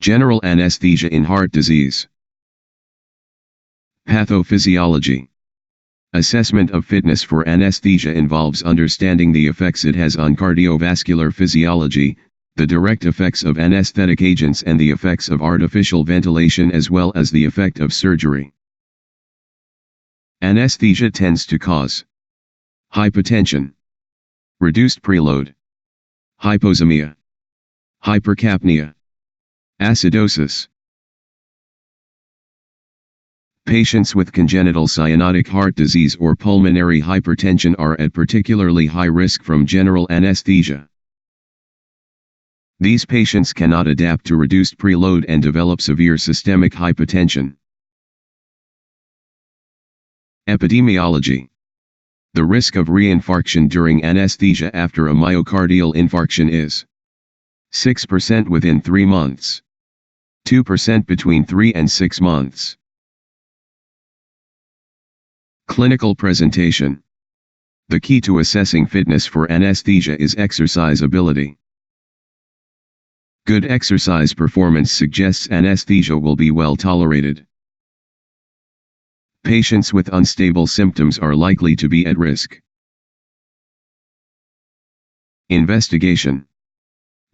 General anesthesia in heart disease. Pathophysiology. Assessment of fitness for anesthesia involves understanding the effects it has on cardiovascular physiology, the direct effects of anesthetic agents and the effects of artificial ventilation as well as the effect of surgery. Anesthesia tends to cause hypotension, reduced preload, hyposemia, hypercapnia, acidosis. Patients with congenital cyanotic heart disease or pulmonary hypertension are at particularly high risk from general anesthesia. These patients cannot adapt to reduced preload and develop severe systemic hypotension. Epidemiology. The risk of reinfarction during anesthesia after a myocardial infarction is 6% within 3 months, 2% between 3 and 6 months. Clinical presentation. The key to assessing fitness for anesthesia is exercise ability. Good exercise performance suggests anesthesia will be well tolerated. Patients with unstable symptoms are likely to be at risk. Investigation.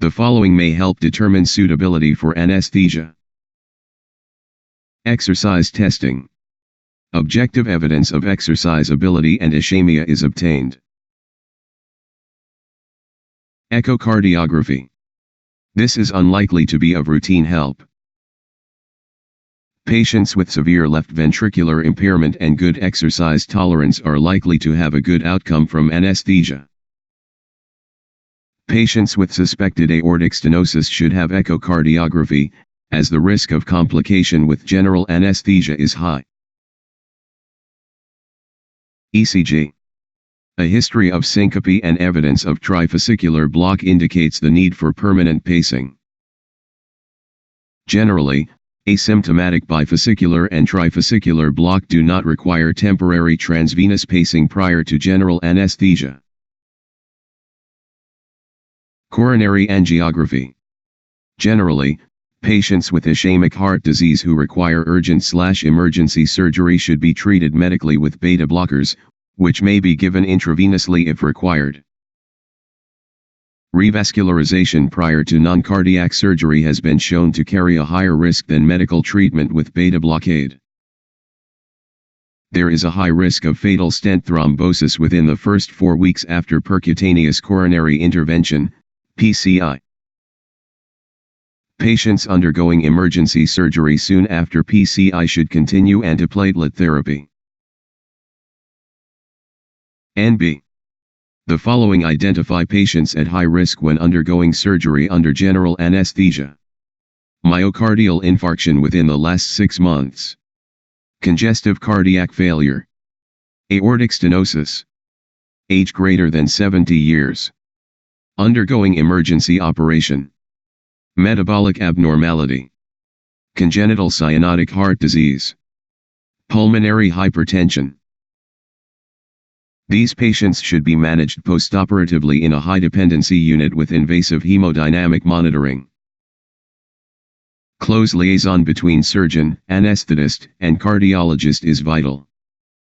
The following may help determine suitability for anesthesia. Exercise testing. Objective evidence of exercise ability and ischemia is obtained. Echocardiography. This is unlikely to be of routine help. Patients with severe left ventricular impairment and good exercise tolerance are likely to have a good outcome from anesthesia. Patients with suspected aortic stenosis should have echocardiography, as the risk of complication with general anesthesia is high. ECG. A history of syncope and evidence of trifascicular block indicates the need for permanent pacing. Generally, asymptomatic bifascicular and trifascicular block do not require temporary transvenous pacing prior to general anesthesia. Coronary angiography. Generally, patients with ischemic heart disease who require urgent/emergency surgery should be treated medically with beta blockers, which may be given intravenously if required. Revascularization prior to non-cardiac surgery has been shown to carry a higher risk than medical treatment with beta blockade. There is a high risk of fatal stent thrombosis within the first 4 weeks after percutaneous coronary intervention, PCI. Patients undergoing emergency surgery soon after PCI should continue antiplatelet therapy. NB. The following identify patients at high risk when undergoing surgery under general anesthesia. Myocardial infarction within the last 6 months. Congestive cardiac failure. Aortic stenosis. Age greater than 70 years. Undergoing emergency operation. Metabolic abnormality. Congenital cyanotic heart disease. Pulmonary hypertension. These patients should be managed postoperatively in a high-dependency unit with invasive hemodynamic monitoring. Close liaison between surgeon, anesthetist, and cardiologist is vital.